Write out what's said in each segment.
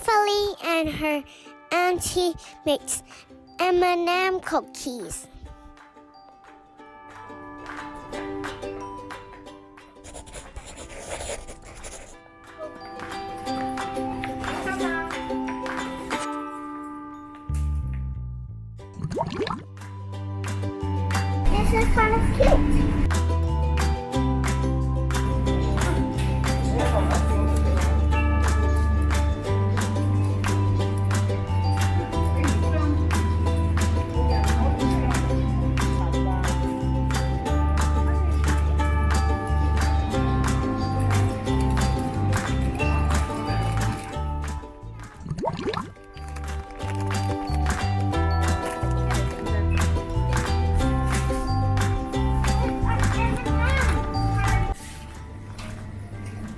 Evelyn and her auntie makes M cookies. This is kind of cute.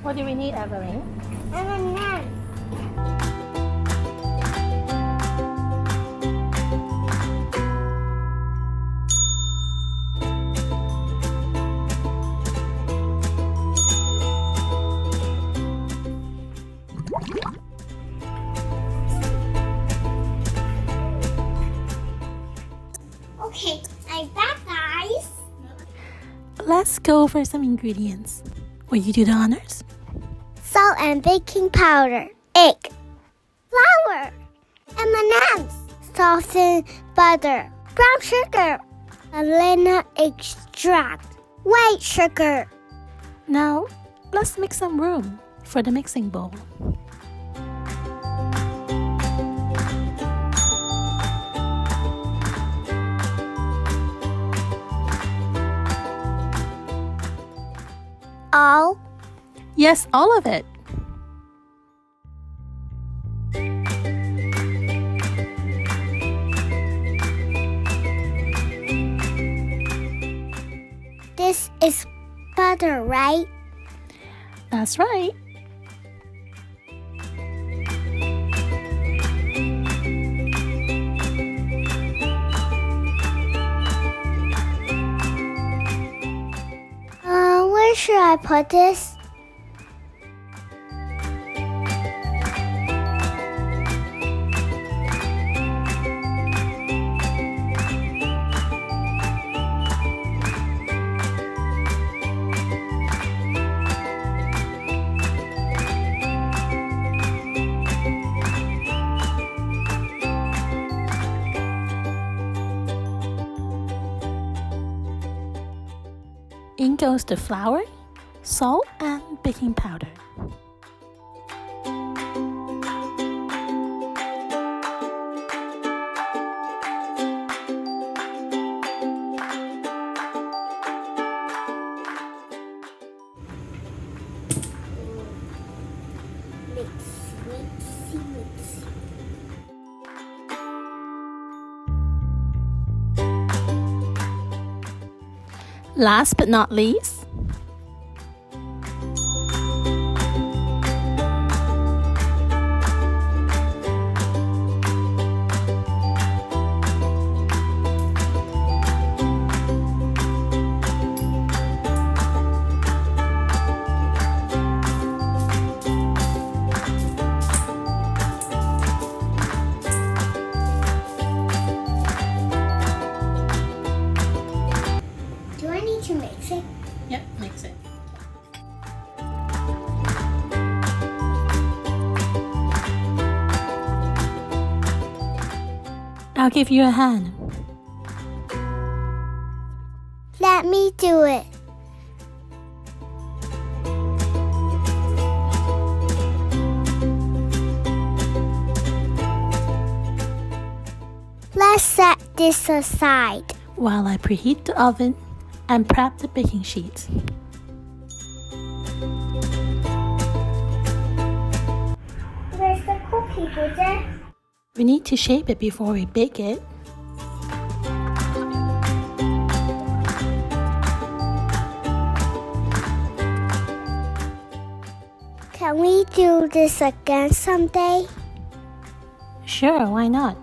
What do we need, Evelyn? M. Okay, I'm back, guys. Let's go over some ingredients. Will you do the honors? Salt and baking powder, egg, flour, M&Ms, softened butter, brown sugar, vanilla extract, white sugar. Now, let's make some room for the mixing bowl. All? Yes, all of it. This is butter, right? That's right. Where should I put this? In goes the flour, salt, and baking powder. Last but not least, Do I need to mix it? yep, mix it. I'll give you a hand. Let me do it. Let's set this aside. While I preheat the oven and prep the baking sheet. Where's the cookie, Buddha? We need to shape it before we bake it. Can we do this again someday? Sure, why not?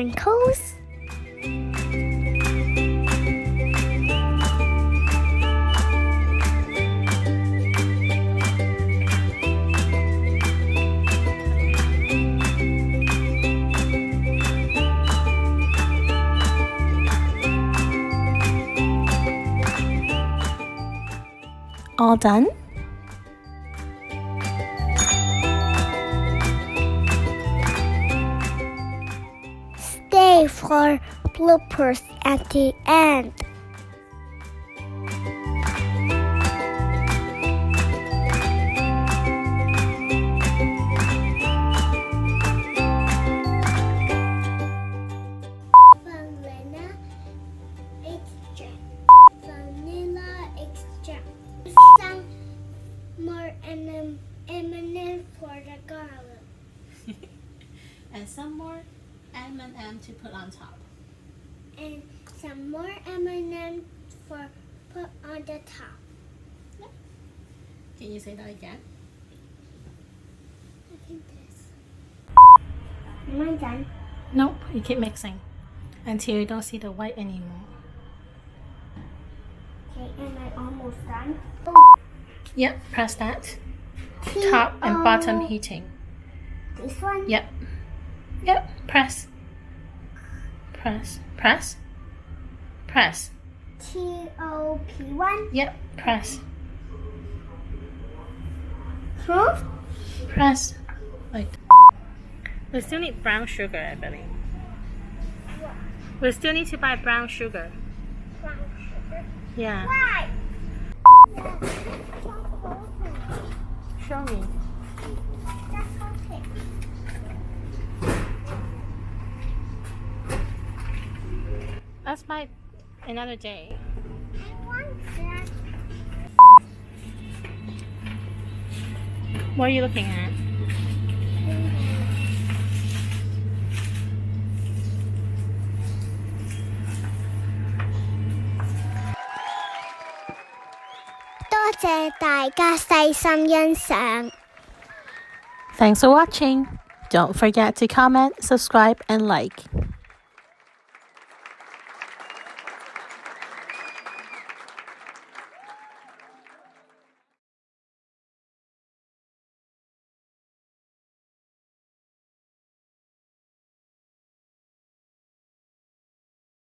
sprinkles. All done? Stay for bloopers at the end. Vanilla extract. Some more M for the garlic. And some more M to put on top. And some more M for put on the top. Can you say that again? I think this. Am I done? Nope, you keep mixing until you don't see the white anymore. Okay, am I almost done? Yep, press that. Top and bottom heating. This one? Yep. Yep, press. Press. Press. Press. TOP1? Yep, press. Huh? Press. Like. We still need brown sugar, Evelyn. We still need to buy brown sugar. Brown sugar. Yeah. Why? Show me. That's okay. Let's buy another day. I want that. What are you looking at? Thanks for watching. Don't forget to comment, subscribe, and like.